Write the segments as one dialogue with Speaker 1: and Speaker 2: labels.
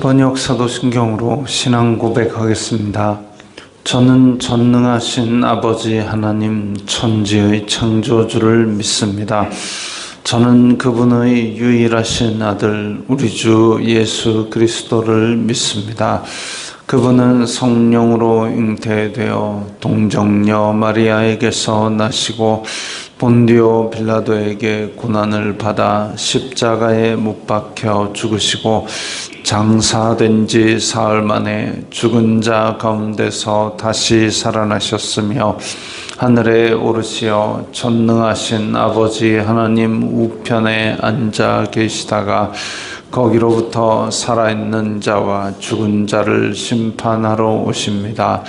Speaker 1: 번역 사도신경으로 신앙 고백하겠습니다. 저는 전능하신 아버지 하나님 천지의 창조주를 믿습니다. 저는 그분의 유일하신 아들 우리 주 예수 그리스도를 믿습니다. 그분은 성령으로 잉태되어 동정녀 마리아에게서 나시고 본디오 빌라도에게 고난을 받아 십자가에 못 박혀 죽으시고 장사된 지 사흘 만에 죽은 자 가운데서 다시 살아나셨으며 하늘에 오르시어 전능하신 아버지 하나님 우편에 앉아 계시다가 거기로부터 살아있는 자와 죽은 자를 심판하러 오십니다.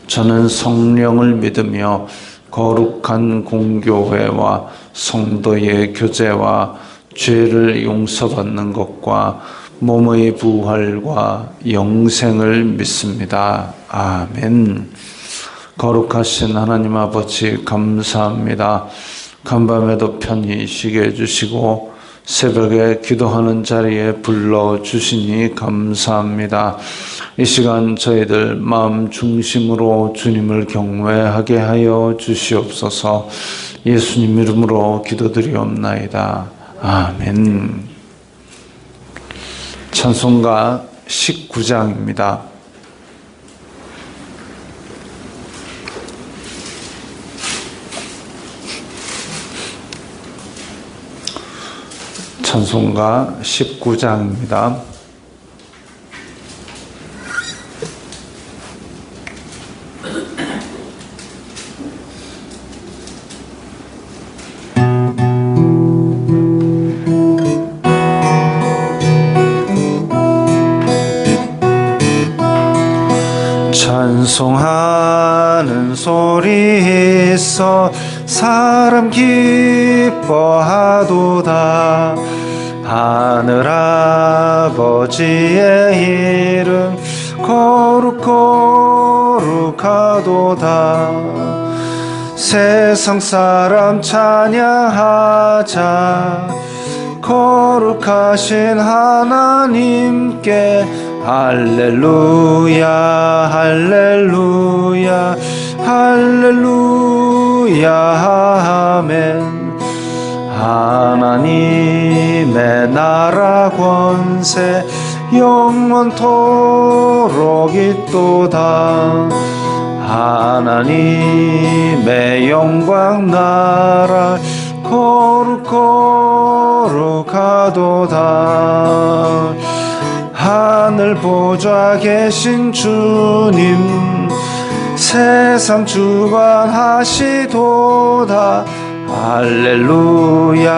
Speaker 1: 저는 성령을 믿으며 거룩한 공교회와 성도의 교제와 죄를 용서받는 것과 몸의 부활과 영생을 믿습니다. 아멘. 거룩하신 하나님 아버지 감사합니다. 간밤에도 편히 쉬게 해주시고 새벽에 기도하는 자리에 불러주시니 감사합니다. 이 시간 저희들 마음 중심으로 주님을 경외하게 하여 주시옵소서. 예수님 이름으로 기도드리옵나이다. 아멘. 찬송가 19장입니다. 찬송가 19장입니다. 찬송하는 소리 있어 사람 기뻐하도다. 하늘 아버지의 이름 거룩하도다. 세상 사람 찬양하자. 거룩하신 하나님께 할렐루야 할렐루야 할렐루야 아멘. 하나님의 나라 권세 영원토록 있도다. 하나님의 영광 나라 거룩하도다. 하늘 보좌 계신 주님 세상 주관하시도다. 할렐루야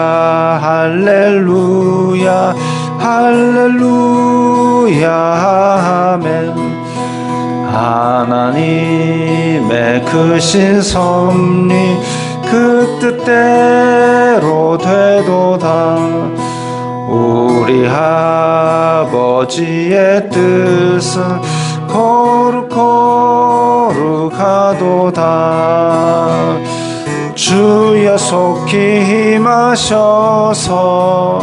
Speaker 1: 할렐루야 할렐루야 아멘. 하나님의 크신 섭리 그 뜻대로 되도다. 우리 아버지의 뜻은 거룩하도다. 주여 속히 힘하셔서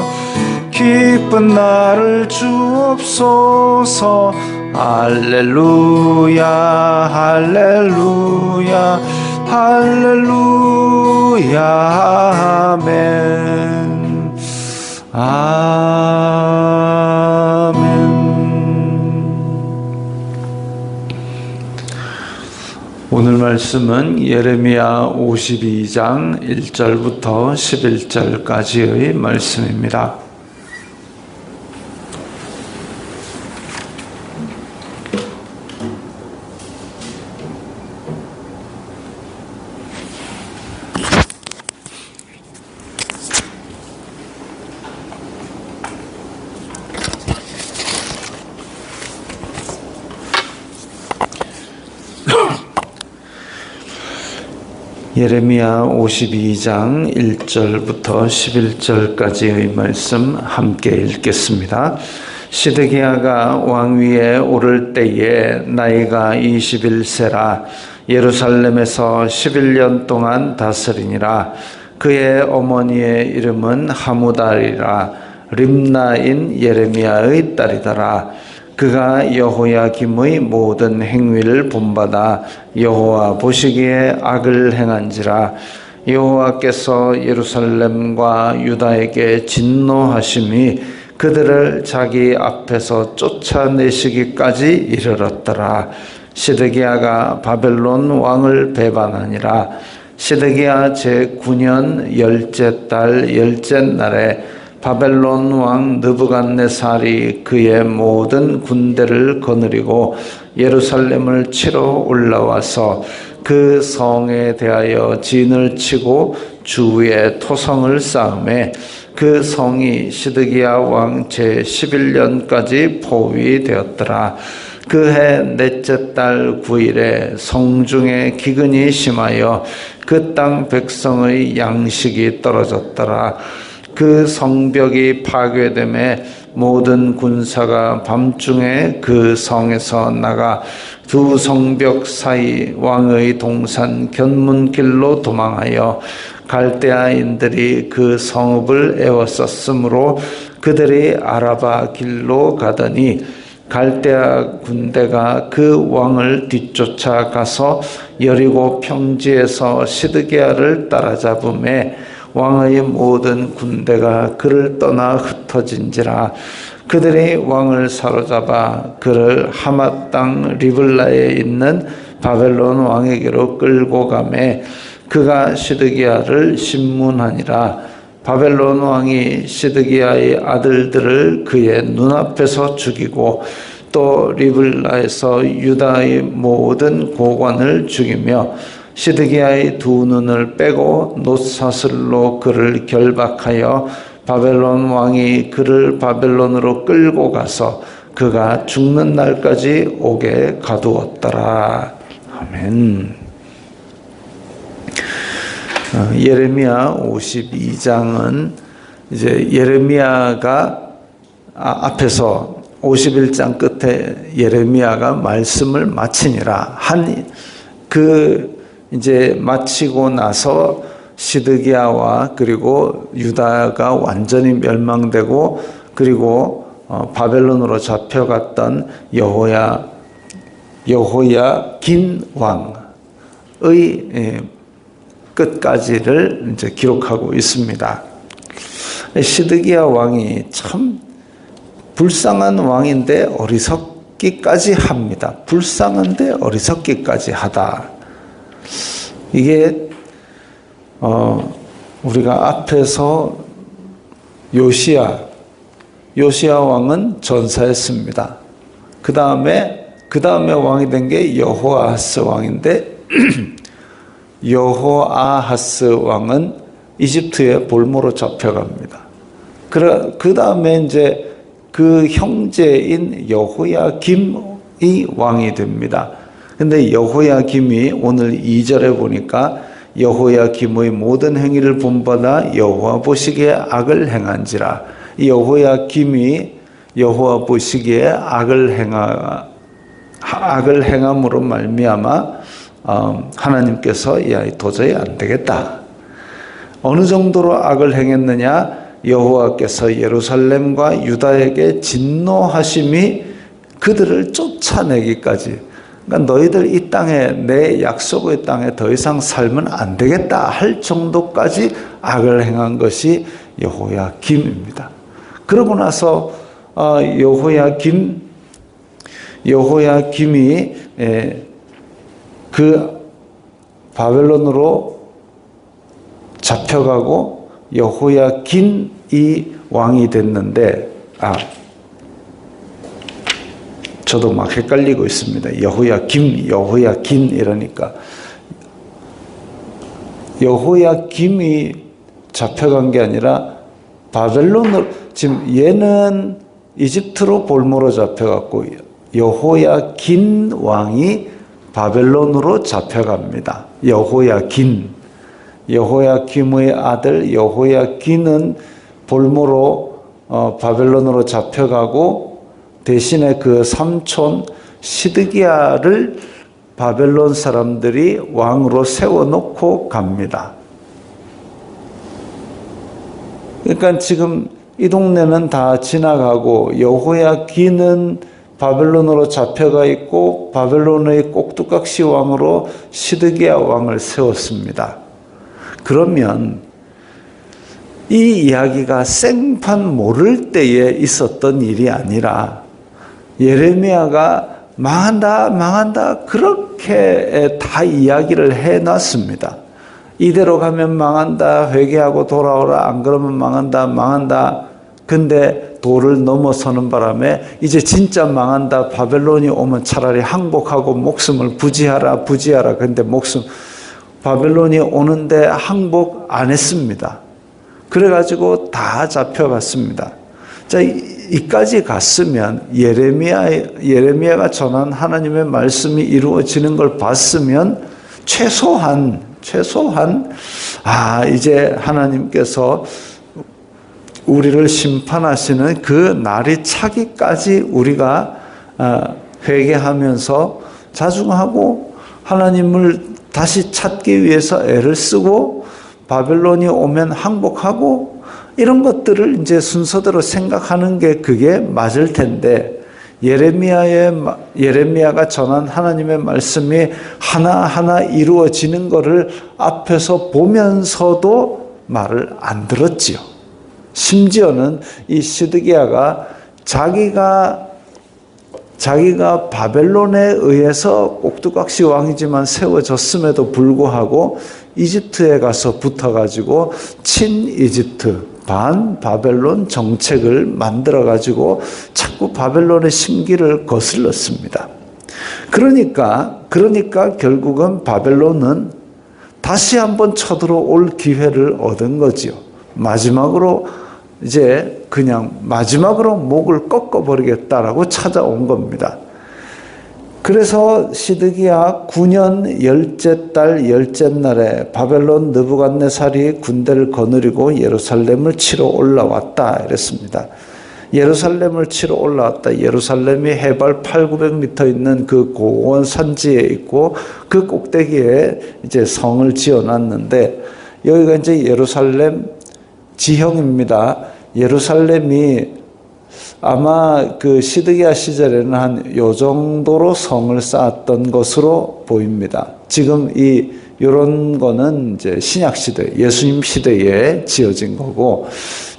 Speaker 1: 기쁜 날을 주옵소서. 할렐루야 할렐루야 할렐루야 아멘. 아멘. 오늘 말씀은 예레미야 52장 1절부터 11절까지의 말씀입니다. 예레미야 52장 1절부터 11절까지의 말씀 함께 읽겠습니다. 시드기야가 왕위에 오를 때에 나이가 21세라 예루살렘에서 11년 동안 다스리니라. 그의 어머니의 이름은 하무달이라 림나인 예레미야의 딸이더라. 그가 여호야김의 모든 행위를 본받아 여호와 보시기에 악을 행한지라. 여호와께서 예루살렘과 유다에게 진노하심이 그들을 자기 앞에서 쫓아내시기까지 이르렀더라. 시드기야가 바벨론 왕을 배반하니라. 시드기야 제9년 열째 달 열째 날에 바벨론 왕 느부갓네살이 그의 모든 군대를 거느리고 예루살렘을 치러 올라와서 그 성에 대하여 진을 치고 주위에 토성을 쌓음에 그 성이 시드기야 왕 제11년까지 포위되었더라. 그해 넷째 달 9일에 성중에 기근이 심하여 그 땅 백성의 양식이 떨어졌더라. 그 성벽이 파괴됨에 모든 군사가 밤중에 그 성에서 나가 두 성벽 사이 왕의 동산 견문길로 도망하여 갈대아인들이 그 성읍을 에워쌌으므로 그들이 아라바 길로 가더니 갈대아 군대가 그 왕을 뒤쫓아 가서 여리고 평지에서 시드기야를 따라잡음에 왕의 모든 군대가 그를 떠나 흩어진지라. 그들이 왕을 사로잡아 그를 하맛 땅 리블라에 있는 바벨론 왕에게로 끌고 가매 그가 시드기야를 신문하니라. 바벨론 왕이 시드기야의 아들들을 그의 눈앞에서 죽이고 또 리블라에서 유다의 모든 고관을 죽이며 시드기야의 두 눈을 빼고 놋사슬로 그를 결박하여 바벨론 왕이 그를 바벨론으로 끌고 가서 그가 죽는 날까지 옥에 가두었더라. 아멘. 예레미야 52장은 이제 예레미야가 앞에서 51장 끝에 예레미야가 말씀을 마치니라 이제 마치고 나서 시드기야와 그리고 유다가 완전히 멸망되고 그리고 바벨론으로 잡혀갔던 여호야긴 왕의 끝까지를 이제 기록하고 있습니다. 시드기야 왕이 참 불쌍한 왕인데 어리석기까지 합니다. 불쌍한데 어리석기까지 하다. 이게 우리가 앞에서 요시야 왕은 전사했습니다. 그 다음에 왕이 된 게 여호아하스 왕인데 여호아하스 왕은 이집트의 볼모로 잡혀갑니다. 그 다음에 이제 그 형제인 여호야김이 왕이 됩니다. 근데 여호야김이 오늘 2절에 보니까 여호야김의 모든 행위를 본받아 여호와 보시기에 악을 행한지라. 여호야김이 여호와 보시기에 악을 행함으로 말미암아 하나님께서 야 도저히 안 되겠다. 어느 정도로 악을 행했느냐? 여호와께서 예루살렘과 유다에게 진노하심이 그들을 쫓아내기까지. 그러니까 너희들 이 땅에 내 약속의 땅에 더 이상 살면 안 되겠다 할 정도까지 악을 행한 것이 여호야김입니다. 그러고 나서 여호야김이 그 바벨론으로 잡혀가고 여호야긴이 왕이 됐는데 저도 막 헷갈리고 있습니다. 여호야긴 이러니까 여호야김이 잡혀간 게 아니라 바벨론으로 지금 얘는 이집트로 볼모로 잡혀갔고 여호야긴 왕이 바벨론으로 잡혀갑니다. 여호야김의 아들 여호야긴은 볼모로 바벨론으로 잡혀가고 대신에 그 삼촌 시드기야를 바벨론 사람들이 왕으로 세워놓고 갑니다. 그러니까 지금 이 동네는 다 지나가고 여호야긴은 바벨론으로 잡혀가 있고 바벨론의 꼭두각시 왕으로 시드기야 왕을 세웠습니다. 그러면 이 이야기가 생판 모를 때에 있었던 일이 아니라 예레미야가 망한다 망한다 그렇게 다 이야기를 해놨습니다. 이대로 가면 망한다, 회개하고 돌아오라, 안 그러면 망한다 망한다. 근데 도를 넘어서는 바람에 이제 진짜 망한다, 바벨론이 오면 차라리 항복하고 목숨을 부지하라 부지하라. 근데 바벨론이 오는데 항복 안 했습니다. 그래가지고 다 잡혀갔습니다. 자, 이까지 갔으면 예레미야가 전한 하나님의 말씀이 이루어지는 걸 봤으면 최소한 이제 하나님께서 우리를 심판하시는 그 날이 차기까지 우리가 회개하면서 자중하고 하나님을 다시 찾기 위해서 애를 쓰고 바벨론이 오면 항복하고 이런 것들을 이제 순서대로 생각하는 게 그게 맞을 텐데 예레미야가 전한 하나님의 말씀이 하나하나 이루어지는 것을 앞에서 보면서도 말을 안 들었지요. 심지어는 이 시드기야가 자기가 바벨론에 의해서 꼭두각시 왕이지만 세워졌음에도 불구하고 이집트에 가서 붙어가지고 친이집트 반 바벨론 정책을 만들어가지고 자꾸 바벨론의 심기를 거슬렀습니다. 그러니까 결국은 바벨론은 다시 한번 쳐들어올 기회를 얻은 거지요. 마지막으로 목을 꺾어버리겠다라고 찾아온 겁니다. 그래서 시드기야 9년 10째 달 10째 날에 바벨론 느부갓네살이 군대를 거느리고 예루살렘을 치러 올라왔다 이랬습니다. 예루살렘을 치러 올라왔다. 예루살렘이 해발 800~900m 있는 그 고원 산지에 있고 그 꼭대기에 이제 성을 지어놨는데 여기가 이제 예루살렘 지형입니다. 예루살렘이 아마 그 시드기야 시절에는 한 요 정도로 성을 쌓았던 것으로 보입니다. 지금 이런 거는 이제 신약 시대, 예수님 시대에 지어진 거고,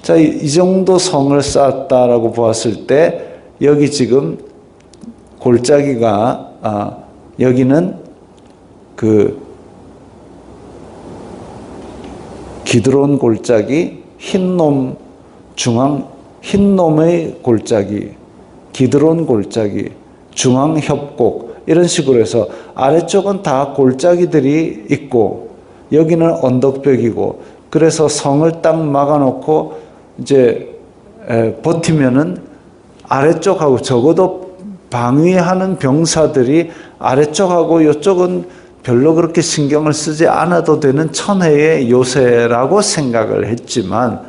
Speaker 1: 자, 이 정도 성을 쌓았다라고 보았을 때 여기 지금 골짜기가 여기는 그 기드론 골짜기, 흰놈의 골짜기, 기드론 골짜기, 중앙협곡 이런 식으로 해서 아래쪽은 다 골짜기들이 있고 여기는 언덕벽이고 그래서 성을 딱 막아놓고 이제 버티면은 아래쪽하고 적어도 방위하는 병사들이 아래쪽하고 이쪽은 별로 그렇게 신경을 쓰지 않아도 되는 천혜의 요새라고 생각을 했지만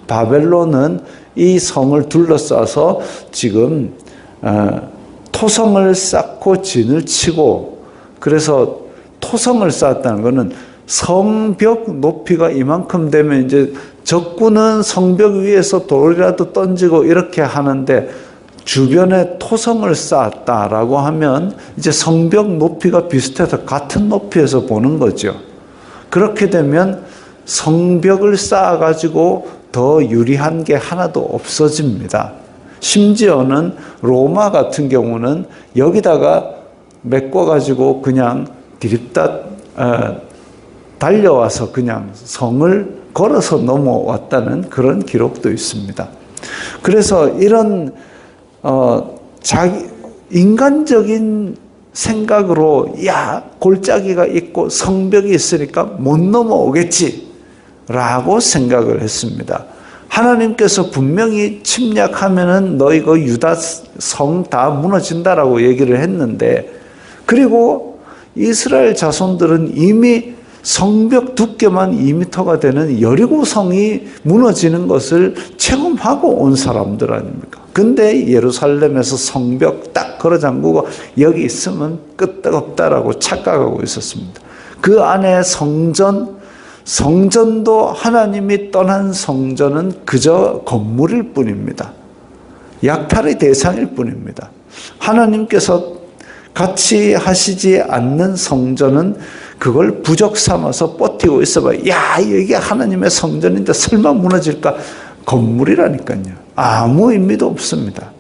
Speaker 1: 바벨론은 이 성을 둘러싸서 지금 토성을 쌓고 진을 치고, 그래서 토성을 쌓았다는 것은 성벽 높이가 이만큼 되면 이제 적군은 성벽 위에서 돌이라도 던지고 이렇게 하는데 주변에 토성을 쌓았다라고 하면 이제 성벽 높이가 비슷해서 같은 높이에서 보는 거죠. 그렇게 되면 성벽을 쌓아가지고 더 유리한 게 하나도 없어집니다. 심지어는 로마 같은 경우는 여기다가 메꿔가지고 그냥 디립다 달려와서 그냥 성을 걸어서 넘어왔다는 그런 기록도 있습니다. 그래서 이런 인간적인 생각으로 골짜기가 있고 성벽이 있으니까 못 넘어오겠지 라고 생각을 했습니다. 하나님께서 분명히 침략하면은 너 이거 유다 성 다 무너진다라고 얘기를 했는데, 그리고 이스라엘 자손들은 이미 성벽 두께만 2m가 되는 여리고성이 무너지는 것을 체험하고 온 사람들 아닙니까? 근데 예루살렘에서 성벽 딱 걸어 잠그고 여기 있으면 끄떡없다라고 착각하고 있었습니다. 그 안에 성전도 하나님이 떠난 성전은 그저 건물일 뿐입니다. 약탈의 대상일 뿐입니다. 하나님께서 같이 하시지 않는 성전은 그걸 부적 삼아서 버티고 있어봐요. 야, 이게 하나님의 성전인데 설마 무너질까? 건물이라니까요. 아무 의미도 없습니다.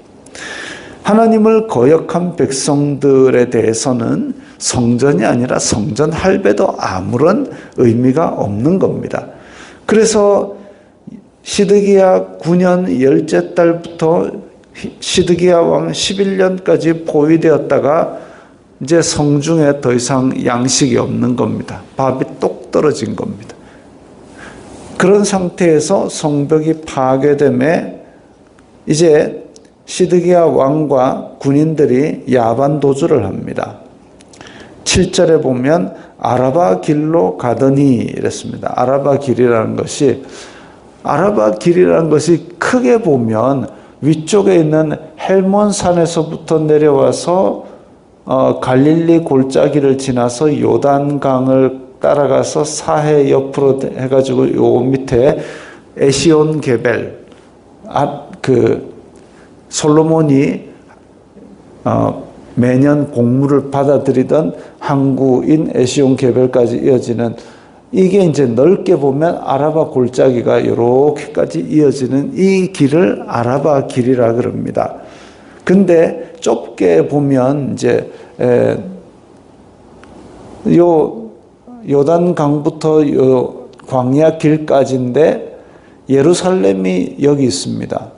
Speaker 1: 하나님을 거역한 백성들에 대해서는 성전이 아니라 성전 할배도 아무런 의미가 없는 겁니다. 그래서 시드기야 9년 10째 달부터 시드기야 왕 11년까지 포위되었다가 이제 성중에 더 이상 양식이 없는 겁니다. 밥이 똑 떨어진 겁니다. 그런 상태에서 성벽이 파괴됨에 이제 시드기야 왕과 군인들이 야반 도주를 합니다. 7절에 보면 아라바 길로 가더니 이랬습니다. 아라바 길이라는 것이 크게 보면 위쪽에 있는 헬몬산에서부터 내려와서 갈릴리 골짜기를 지나서 요단강을 따라가서 사해 옆으로 해가지고 요 밑에 에시온 게벨 솔로몬이 매년 곡물을 받아들이던 항구인 에시온 게벨까지 이어지는, 이게 이제 넓게 보면 아라바 골짜기가 이렇게까지 이어지는 이 길을 아라바 길이라 그럽니다. 근데 좁게 보면 이제 요 요단강부터 요 광야 길까지인데 예루살렘이 여기 있습니다.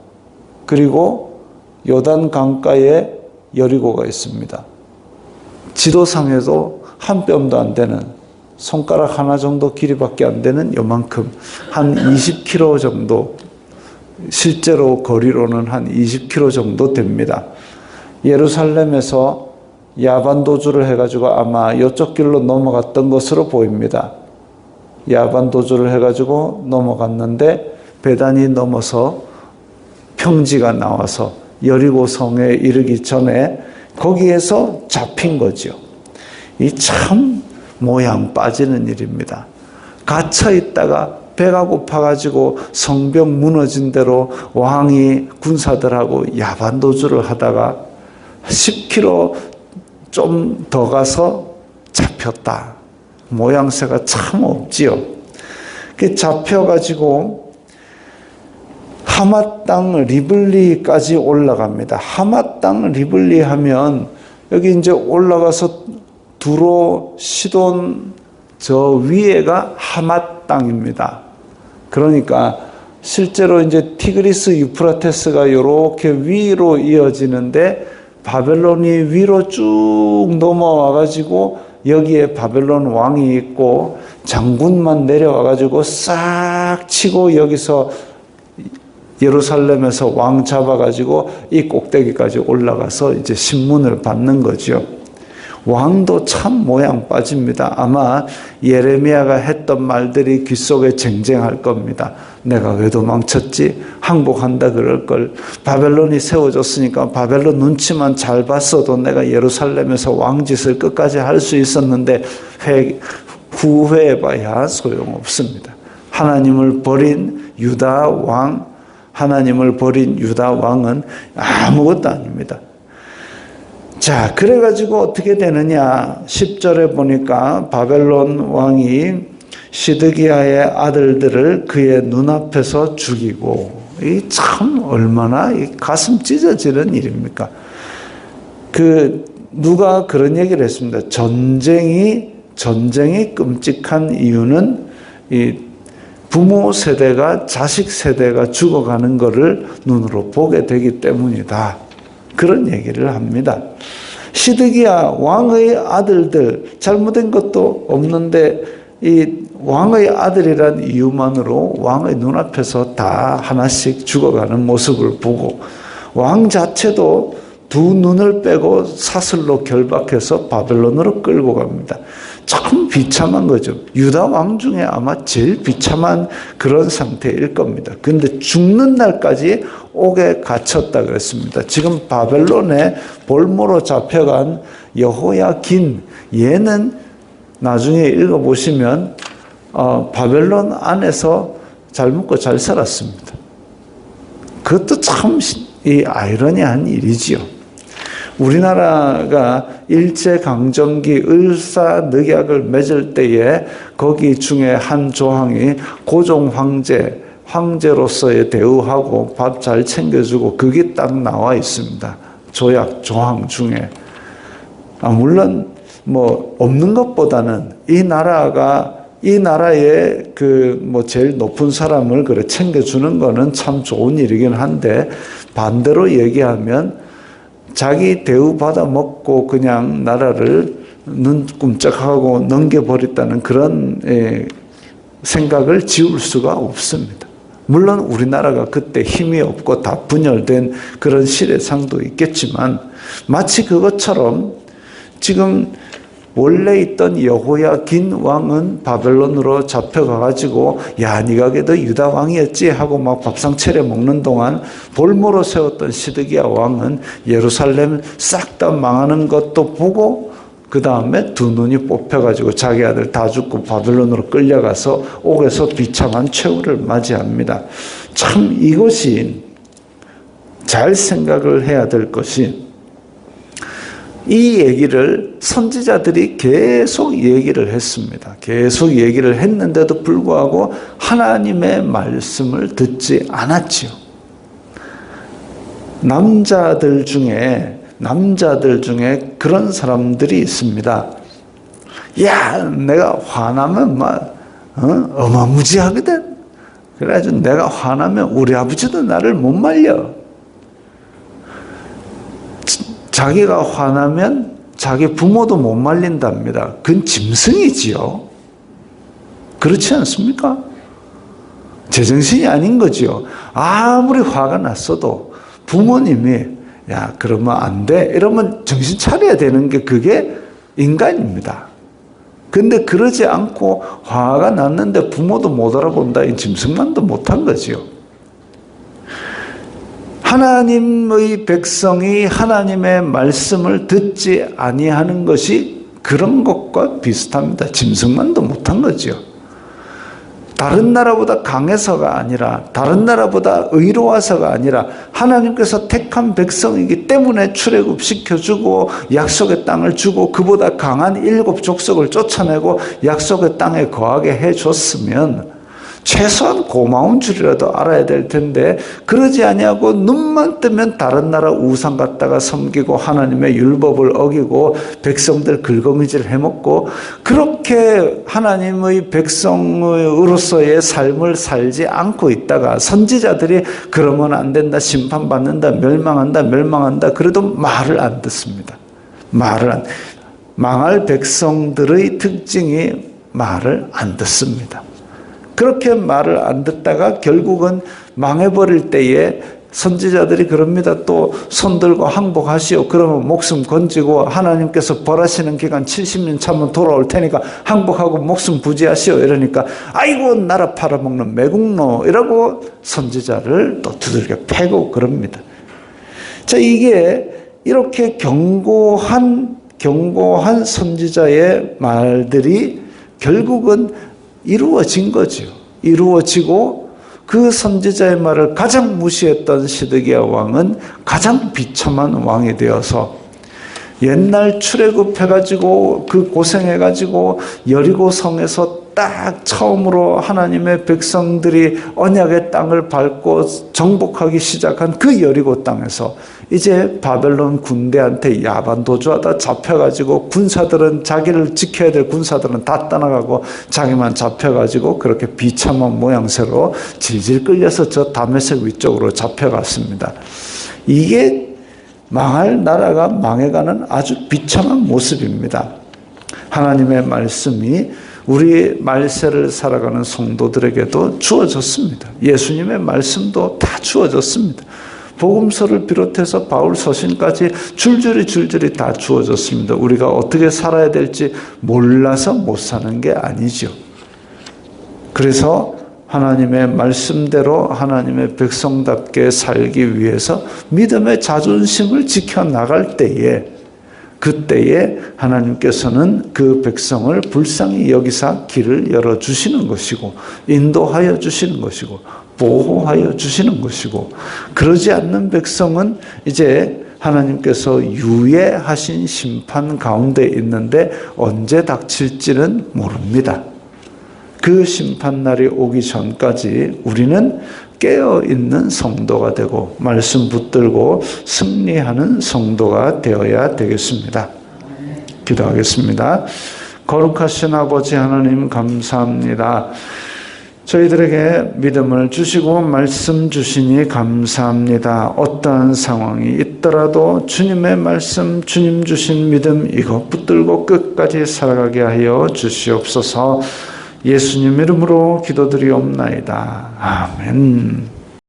Speaker 1: 그리고 요단강가에 여리고가 있습니다. 지도상에도 한 뼘도 안 되는, 손가락 하나 정도 길이밖에 안 되는 요만큼, 한 20km 정도, 실제로 거리로는 한 20km 정도 됩니다. 예루살렘에서 야반 도주를 해가지고 아마 이쪽 길로 넘어갔던 것으로 보입니다. 야반 도주를 해가지고 넘어갔는데 베단이 넘어서 평지가 나와서 여리고성에 이르기 전에 거기에서 잡힌 거죠. 이 참 모양 빠지는 일입니다. 갇혀 있다가 배가 고파가지고 성벽 무너진 대로 왕이 군사들하고 야반 도주를 하다가 10km 좀 더 가서 잡혔다. 모양새가 참 없지요. 잡혀가지고 하맛 땅 리블리까지 올라갑니다. 하맛 땅 리블리 하면 여기 이제 올라가서 두로 시돈 저 위에가 하맛 땅입니다. 그러니까 실제로 이제 티그리스 유프라테스가 이렇게 위로 이어지는데 바벨론이 위로 쭉 넘어와 가지고 여기에 바벨론 왕이 있고 장군만 내려와 가지고 싹 치고 여기서 예루살렘에서 왕 잡아가지고 이 꼭대기까지 올라가서 이제 신문을 받는 거죠. 왕도 참 모양 빠집니다. 아마 예레미야가 했던 말들이 귓속에 쟁쟁할 겁니다. 내가 왜 도망쳤지? 항복한다 그럴 걸. 바벨론이 세워졌으니까 바벨론 눈치만 잘 봤어도 내가 예루살렘에서 왕짓을 끝까지 할 수 있었는데 후회해봐야 소용없습니다. 하나님을 버린 유다 왕은 아무것도 아닙니다. 자, 그래가지고 어떻게 되느냐. 10절에 보니까 바벨론 왕이 시드기야의 아들들을 그의 눈앞에서 죽이고, 이 참 얼마나 가슴 찢어지는 일입니까? 누가 그런 얘기를 했습니다. 전쟁이 끔찍한 이유는 이 부모 세대가 자식 세대가 죽어가는 것을 눈으로 보게 되기 때문이다. 그런 얘기를 합니다. 시드기야 왕의 아들들, 잘못된 것도 없는데 이 왕의 아들이란 이유만으로 왕의 눈앞에서 다 하나씩 죽어가는 모습을 보고, 왕 자체도 두 눈을 빼고 사슬로 결박해서 바벨론으로 끌고 갑니다. 참 비참한 거죠. 유다 왕 중에 아마 제일 비참한 그런 상태일 겁니다. 그런데 죽는 날까지 옥에 갇혔다 그랬습니다. 지금 바벨론에 볼모로 잡혀간 여호야긴, 얘는 나중에 읽어보시면 바벨론 안에서 잘 먹고 잘 살았습니다. 그것도 참 이 아이러니한 일이지요. 우리나라가 일제강점기 을사늑약을 맺을 때에 거기 중에 한 조항이 고종 황제로서의 대우하고 밥 잘 챙겨주고 그게 딱 나와 있습니다. 조약 조항 중에. 물론 뭐 없는 것보다는 이 나라의 제일 높은 사람을 그래 챙겨주는 거는 참 좋은 일이긴 한데, 반대로 얘기하면 자기 대우 받아 먹고 그냥 나라를 눈 끔찍하고 넘겨버렸다는 그런 생각을 지울 수가 없습니다. 물론 우리나라가 그때 힘이 없고 다 분열된 그런 시대상도 있겠지만, 마치 그것처럼 지금 원래 있던 여호야긴 왕은 바벨론으로 잡혀가가지고 야 네가 그래도 유다 왕이었지 하고 막 밥상 차려 먹는 동안 볼모로 세웠던 시드기야 왕은 예루살렘 싹 다 망하는 것도 보고 그 다음에 두 눈이 뽑혀가지고 자기 아들 다 죽고 바벨론으로 끌려가서 옥에서 비참한 최후를 맞이합니다. 참 이것이 잘 생각을 해야 될 것이, 이 얘기를 선지자들이 계속 얘기를 했습니다. 계속 얘기를 했는데도 불구하고 하나님의 말씀을 듣지 않았지요. 남자들 중에 그런 사람들이 있습니다. 야, 내가 화나면 어마무지하거든. 그래가지고 내가 화나면 우리 아버지도 나를 못 말려. 자기가 화나면 자기 부모도 못 말린답니다. 그건 짐승이지요. 그렇지 않습니까? 제정신이 아닌 거지요. 아무리 화가 났어도 부모님이 야 그러면 안 돼 이러면 정신 차려야 되는 게 그게 인간입니다. 근데 그러지 않고 화가 났는데 부모도 못 알아본다. 이 짐승만도 못한 거지요. 하나님의 백성이 하나님의 말씀을 듣지 아니하는 것이 그런 것과 비슷합니다. 짐승만도 못한 거죠. 다른 나라보다 강해서가 아니라, 다른 나라보다 의로워서가 아니라 하나님께서 택한 백성이기 때문에 출애굽시켜주고 약속의 땅을 주고 그보다 강한 7 족속을 쫓아내고 약속의 땅에 거하게 해줬으면 최소한 고마운 줄이라도 알아야 될 텐데, 그러지 아니하고 눈만 뜨면 다른 나라 우상 갖다가 섬기고 하나님의 율법을 어기고 백성들 긁어미질 해먹고 그렇게 하나님의 백성으로서의 삶을 살지 않고 있다가 선지자들이 그러면 안 된다, 심판받는다, 멸망한다 그래도 말을 안 듣습니다. 망할 백성들의 특징이 말을 안 듣습니다. 그렇게 말을 안 듣다가 결국은 망해버릴 때에 선지자들이 그럽니다. 또 손들고 항복하시오. 그러면 목숨 건지고 하나님께서 벌하시는 기간 70년 차면 돌아올 테니까 항복하고 목숨 부지하시오. 이러니까 아이고 나라 팔아먹는 매국노 이라고 선지자를 또 두들겨 패고 그럽니다. 자, 이게 이렇게 경고한 선지자의 말들이 결국은 이루어진 거죠. 이루어지고 그 선지자의 말을 가장 무시했던 시드기야 왕은 가장 비참한 왕이 되어서 옛날 출애굽해가지고 그 고생해가지고 여리고 성에서 딱 처음으로 하나님의 백성들이 언약의 땅을 밟고 정복하기 시작한 그 여리고 땅에서 이제 바벨론 군대한테 야반도주하다 잡혀가지고 군사들은 자기를 지켜야 될 군사들은 다 떠나가고 자기만 잡혀가지고 그렇게 비참한 모양새로 질질 끌려서 저 다메섹 위쪽으로 잡혀갔습니다. 이게 망할 나라가 망해가는 아주 비참한 모습입니다. 하나님의 말씀이 우리 말세를 살아가는 성도들에게도 주어졌습니다. 예수님의 말씀도 다 주어졌습니다. 복음서를 비롯해서 바울 서신까지 줄줄이 다 주어졌습니다. 우리가 어떻게 살아야 될지 몰라서 못 사는 게 아니죠. 그래서 하나님의 말씀대로 하나님의 백성답게 살기 위해서 믿음의 자존심을 지켜나갈 때에, 그때에 하나님께서는 그 백성을 불쌍히 여기사 길을 열어주시는 것이고 인도하여 주시는 것이고 보호하여 주시는 것이고, 그러지 않는 백성은 이제 하나님께서 유예하신 심판 가운데 있는데 언제 닥칠지는 모릅니다. 그 심판날이 오기 전까지 우리는 깨어있는 성도가 되고 말씀 붙들고 승리하는 성도가 되어야 되겠습니다. 기도하겠습니다. 거룩하신 아버지 하나님 감사합니다. 저희들에게 믿음을 주시고 말씀 주시니 감사합니다. 어떠한 상황이 있더라도 주님의 말씀, 주님 주신 믿음 이거 붙들고 끝까지 살아가게 하여 주시옵소서. 예수님 이름으로 기도드리옵나이다. 아멘.